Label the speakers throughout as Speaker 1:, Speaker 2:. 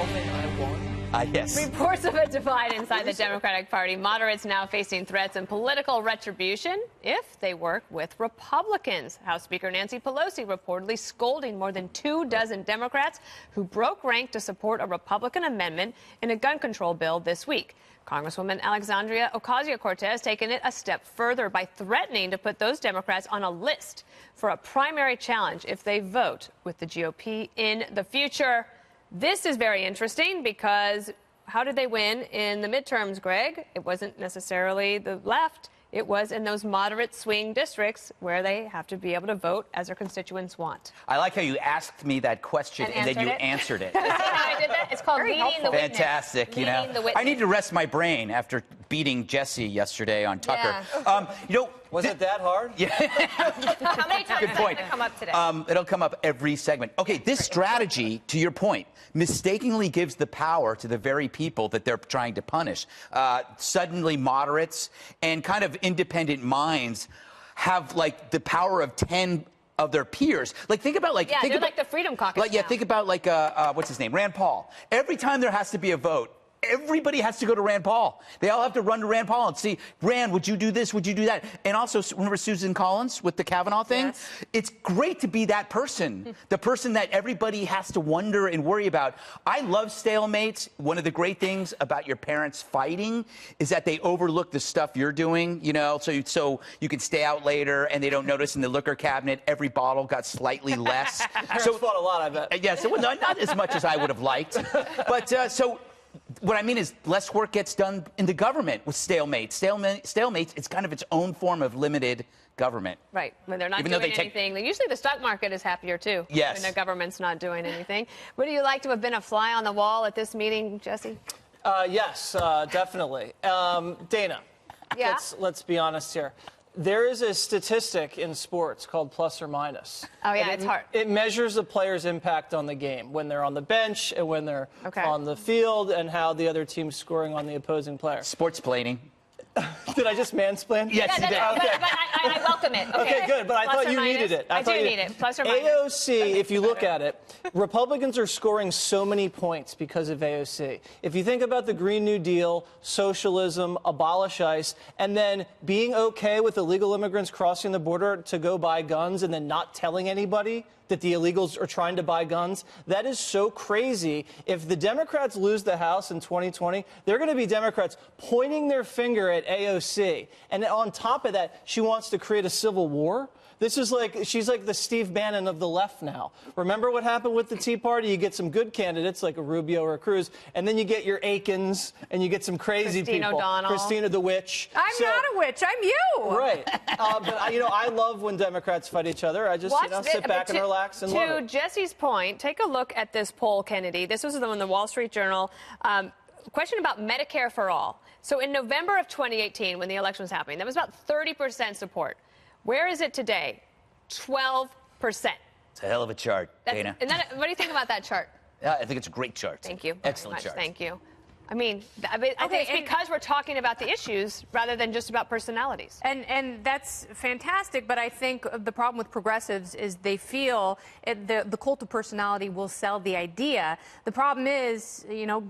Speaker 1: think I won?
Speaker 2: Yes.
Speaker 3: Reports of a divide inside the Democratic Party. Moderates now facing threats and political retribution if they work with Republicans. House Speaker Nancy Pelosi reportedly scolding more than 24 Democrats who broke rank to support a Republican amendment in a gun control bill this week. Congresswoman Alexandria Ocasio Cortez taking it a step further by threatening to put those Democrats on a list for a primary challenge if they vote with the GOP in the future. This is very interesting because how did they win in the midterms, Greg? It wasn't necessarily the left. It was in those moderate swing districts where they have to be able to vote as their constituents want.
Speaker 2: I like how you asked me that question and then you answered it.
Speaker 3: I did that. It's called leading the witness.
Speaker 2: Fantastic. You know, I need to rest my brain after beating Jesse yesterday on Tucker.
Speaker 3: Yeah.
Speaker 1: Was it that hard?
Speaker 2: Yeah.
Speaker 3: How many times
Speaker 2: Good point.
Speaker 3: Is it come up today?
Speaker 2: It'll come up every segment. Okay, this strategy, to your point, mistakenly gives the power to the very people that they're trying to punish. Suddenly moderates and kind of independent minds have like the power of 10 of their peers. Like, think about like...
Speaker 3: Yeah,
Speaker 2: think
Speaker 3: they're
Speaker 2: about,
Speaker 3: like the Freedom Caucus
Speaker 2: like, yeah, think about like, what's his name? Rand Paul. Every time there has to be a vote, everybody has to go to Rand Paul. They all have to run to Rand Paul and see, Rand, would you do this? Would you do that? And also, remember Susan Collins with the Kavanaugh thing?
Speaker 3: Yes.
Speaker 2: It's great to be that person, the person that everybody has to wonder and worry about. I love stalemates. One of the great things about your parents fighting is that they overlook the stuff you're doing, you know, so you can stay out later and they don't notice in the liquor cabinet every bottle got slightly less.
Speaker 1: So fought a lot, I bet.
Speaker 2: Yes, it was not as much as I would have liked. But so what I mean is less work gets done in the government with stalemates. Stalemates, it's kind of its own form of limited government.
Speaker 3: Right. When they're not
Speaker 2: Even
Speaker 3: doing
Speaker 2: though they
Speaker 3: anything. Usually the stock market is happier, too.
Speaker 2: Yes.
Speaker 3: When the government's not doing anything. Would you like to have been a fly on the wall at this meeting, Jesse?
Speaker 1: Yes, definitely. Dana,
Speaker 3: Yeah?
Speaker 1: let's be honest here. There is a statistic in sports called plus or minus.
Speaker 3: Oh, yeah, it's hard.
Speaker 1: It measures the player's impact on the game, when they're on the bench and when they're on the field, and how the other team's scoring on the opposing player.
Speaker 2: Sports planning.
Speaker 1: Did I just mansplain?
Speaker 2: Yes, you did.
Speaker 3: Okay. But I welcome it.
Speaker 1: Okay, good, but I thought you needed it.
Speaker 3: I do need it. Plus or minus.
Speaker 1: AOC, if you look at it, Republicans are scoring so many points because of AOC. If you think about the Green New Deal, socialism, abolish ICE, and then being okay with illegal immigrants crossing the border to go buy guns and then not telling anybody that the illegals are trying to buy guns, that is so crazy. If the Democrats lose the House in 2020, they're going to be Democrats pointing their finger at AOC. And on top of that, she wants to create a civil war. This is like, she's like the Steve Bannon of the left now. Remember what happened with the Tea Party? You get some good candidates like a Rubio or a Cruz, and then you get your Aikens, and you get some crazy people.
Speaker 3: O'Donnell.
Speaker 1: Christina the witch.
Speaker 4: I'm not a witch. I'm you.
Speaker 1: Right. But, I love when Democrats fight each other. I just, sit back and relax and love it.
Speaker 3: To Jesse's point, take a look at this poll, Kennedy. This was the one in the Wall Street Journal. Question about Medicare for all. So in November of 2018, when the election was happening, that was about 30% support. Where is it today? 12%.
Speaker 2: It's a hell of a chart, Dana.
Speaker 3: What do you think about that chart?
Speaker 2: I think it's a great chart.
Speaker 3: Thank you.
Speaker 2: Excellent chart.
Speaker 3: Thank you. I think it's because we're talking about the issues rather than just about personalities.
Speaker 4: And that's fantastic, but I think the problem with progressives is they feel the cult of personality will sell the idea. The problem is,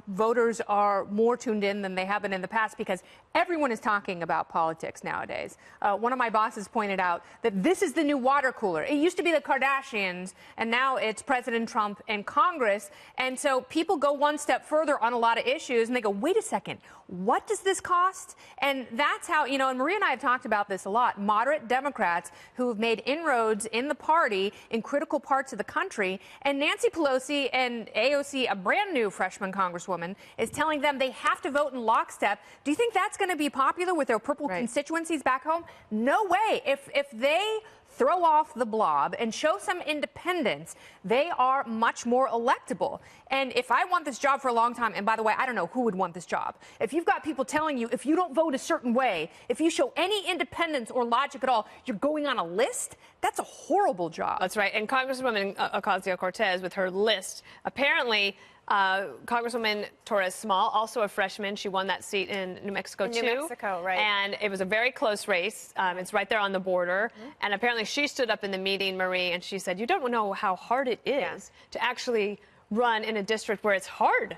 Speaker 4: voters are more tuned in than they have been in the past because everyone is talking about politics nowadays. One of my bosses pointed out that this is the new water cooler. It used to be the Kardashians, and now it's President Trump and Congress. And so people go one step further on a lot of issues, and they go, wait a second, what does this cost? And that's how, and Maria and I have talked about this a lot, moderate Democrats who have made inroads in the party in critical parts of the country. And Nancy Pelosi and AOC, a brand new freshman congresswoman, is telling them they have to vote in lockstep. Do you think that's going to be popular with their purple constituencies back home? No way. If they throw off the blob and show some independence, they are much more electable. And if I want this job for a long time, and by the way, I don't know who would want this job. If you've got people telling you, if you don't vote a certain way, if you show any independence or logic at all, you're going on a list, that's a horrible job.
Speaker 3: That's right. And Congresswoman Ocasio Cortez, with her list, apparently Congresswoman Torres Small, also a freshman. She won that seat in New Mexico, too.
Speaker 5: New Mexico, right.
Speaker 3: And it was a very close race. It's right there on the border. Mm-hmm. And apparently she stood up in the meeting, Marie, and she said, you don't know how hard it is to actually run in a district where it's hard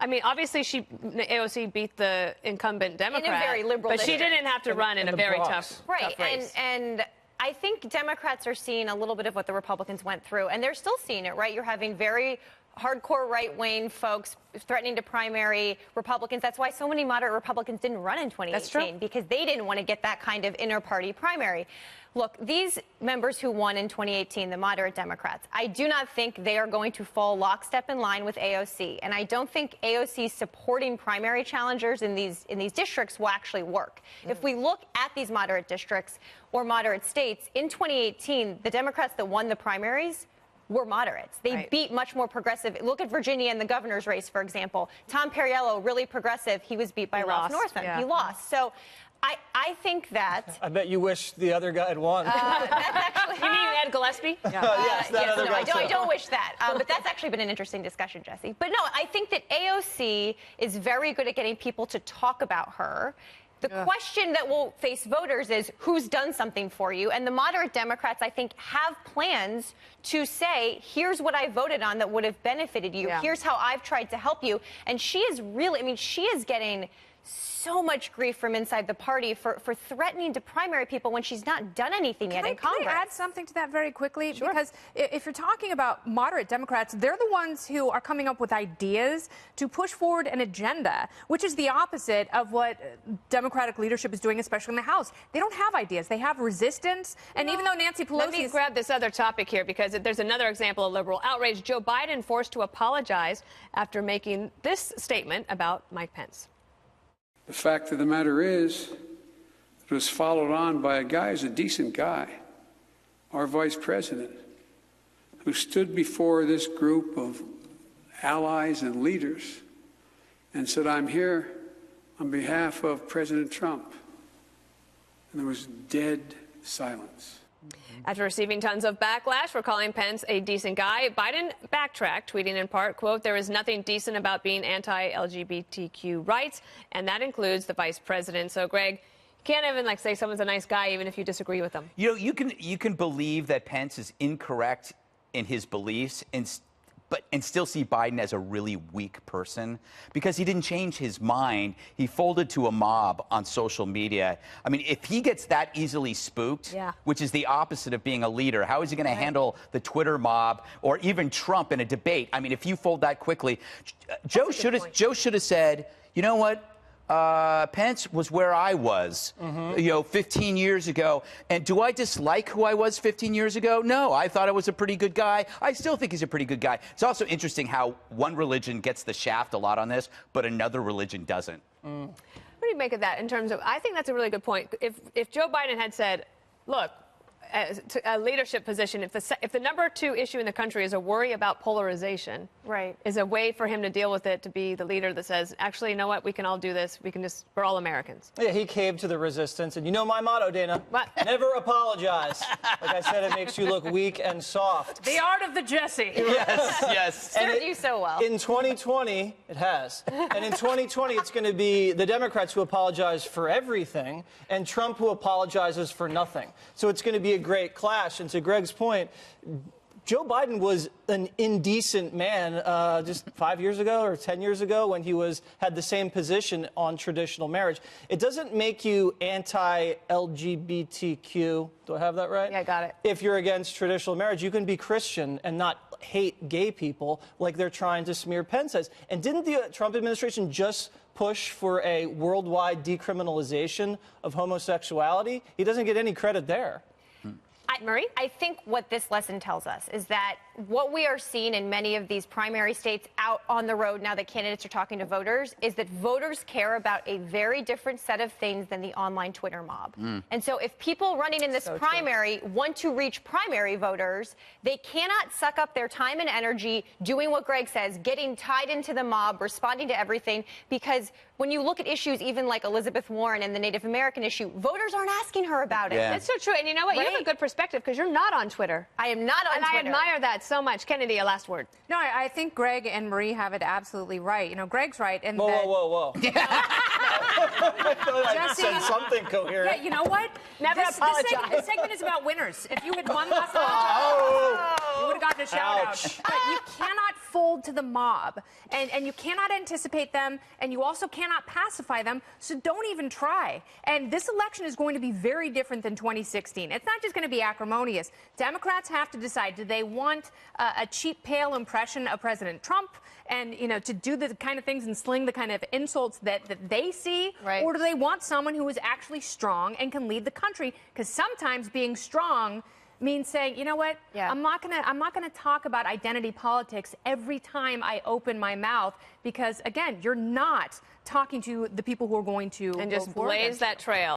Speaker 3: I mean, obviously, AOC beat the incumbent Democrat,
Speaker 5: very liberal
Speaker 3: but she
Speaker 5: district.
Speaker 3: didn't have to run in a very tough
Speaker 5: Right,
Speaker 3: race.
Speaker 5: and I think Democrats are seeing a little bit of what the Republicans went through, and they're still seeing it, right? You're having very hardcore right-wing folks threatening to primary Republicans. That's why so many moderate Republicans didn't run in 2018, because they didn't want to get that kind of inter-party primary. Look, these members who won in 2018, the moderate Democrats, I do not think they are going to fall lockstep in line with AOC, and I don't think AOC supporting primary challengers in these districts will actually work. If we look at these moderate districts or moderate states, in 2018, the Democrats that won the primaries were moderates. They beat much more progressive. Look at Virginia in the governor's race, for example. Tom Perriello, really progressive. He was beat by Ralph Northam. He lost. So I think that.
Speaker 1: I bet you wish the other guy had won.
Speaker 5: That's actually.
Speaker 3: You mean Ed Gillespie?
Speaker 1: Yes, that other guy.
Speaker 5: I don't wish that. But that's actually been an interesting discussion, Jesse. But no, I think that AOC is very good at getting people to talk about her. The question that will face voters is who's done something for you? And the moderate Democrats, I think, have plans to say, here's what I voted on that would have benefited you. Here's how I've tried to help you. And she is really, I mean, she is getting so much grief from inside the party for threatening to primary people when she's not done anything yet in Congress.
Speaker 4: Can I add something to that very quickly? Sure. Because if you're talking about moderate Democrats, they're the ones who are coming up with ideas to push forward an agenda, which is the opposite of what Democratic leadership is doing, especially in the House. They don't have ideas. They have resistance. And even though Nancy Pelosi...
Speaker 3: Let me grab this other topic here, because there's another example of liberal outrage. Joe Biden forced to apologize after making this statement about Mike Pence.
Speaker 6: The fact of the matter is, it was followed on by a guy who's a decent guy, our vice president, who stood before this group of allies and leaders and said, I'm here on behalf of President Trump. And there was dead silence.
Speaker 3: After receiving tons of backlash for calling Pence a decent guy, Biden backtracked, tweeting in part, quote, there is nothing decent about being anti-LGBTQ rights, and that includes the vice president. So, Greg, you can't even say someone's a nice guy even if you disagree with them.
Speaker 2: You know, you can believe that Pence is incorrect in his beliefs and still see Biden as a really weak person because he didn't change his mind. He folded to a mob on social media. I mean, if he gets that easily spooked, which is the opposite of being a leader, how is he going to handle the Twitter mob or even Trump in a debate? I mean, if you fold that quickly, Joe should have said, you know what? Pence was where I was, 15 years ago. And do I dislike who I was 15 years ago? No, I thought I was a pretty good guy. I still think he's a pretty good guy. It's also interesting how one religion gets the shaft a lot on this, but another religion doesn't.
Speaker 3: What do you make of that in terms of, I think that's a really good point. If Joe Biden had said, look, a leadership position, if the number 2 issue in the country is a worry about polarization, is a way for him to deal with it, to be the leader that says, actually, you know what, we can all do this. We're all Americans.
Speaker 1: Yeah, he caved to the resistance. And you know my motto, Dana.
Speaker 3: What?
Speaker 1: Never apologize. Like I said, it makes you look weak and soft.
Speaker 4: The art of the Jesse.
Speaker 2: Yes.
Speaker 5: Served you so well.
Speaker 1: In 2020, it has. And in 2020, it's going to be the Democrats who apologize for everything and Trump who apologizes for nothing. So it's going to be a great clash. And to Greg's point, Joe Biden was an indecent man just 5 years ago or 10 years ago when he had the same position on traditional marriage. It doesn't make you anti-LGBTQ. Do I have that right?
Speaker 3: Yeah, I got it.
Speaker 1: If you're against traditional marriage, you can be Christian and not hate gay people like they're trying to smear Pence as. And didn't the Trump administration just push for a worldwide decriminalization of homosexuality? He doesn't get any credit there.
Speaker 3: Marie?
Speaker 5: I think what this lesson tells us is that what we are seeing in many of these primary states out on the road now that candidates are talking to voters is that voters care about a very different set of things than the online Twitter mob. And so if people running in this primary want to reach primary voters, they cannot suck up their time and energy doing what Greg says, getting tied into the mob, responding to everything, because when you look at issues even like Elizabeth Warren and the Native American issue, voters aren't asking her about it.
Speaker 3: That's so true. And you know what? You have a good perspective because you're not on Twitter.
Speaker 5: I am not on Twitter.
Speaker 3: And I admire that so much. Kennedy, a last word.
Speaker 4: No, I think Greg and Marie have it absolutely right. You know, Greg's right. And
Speaker 1: Whoa. I said something coherent.
Speaker 4: Yeah, you know what?
Speaker 3: Never apologize.
Speaker 4: This segment is about winners. If you had won last night, you would gotten a shout
Speaker 1: Ouch.
Speaker 4: out. But you cannot fold to the mob, and you cannot anticipate them, and you also cannot pacify them, so don't even try. And this election is going to be very different than 2016. It's not just going to be acrimonious. Democrats have to decide, do they want a cheap, pale impression of President Trump and, you know, to do the kind of things and sling the kind of insults that they see?
Speaker 5: Right.
Speaker 4: Or do they want someone who is actually strong and can lead the country? Because sometimes being strong means saying, you know what,
Speaker 5: Yeah.
Speaker 4: I'm not gonna talk about identity politics every time I open my mouth, because again, you're not talking to the people who are going to
Speaker 3: And
Speaker 4: vote
Speaker 3: just
Speaker 4: for
Speaker 3: blaze
Speaker 4: against
Speaker 3: that trail.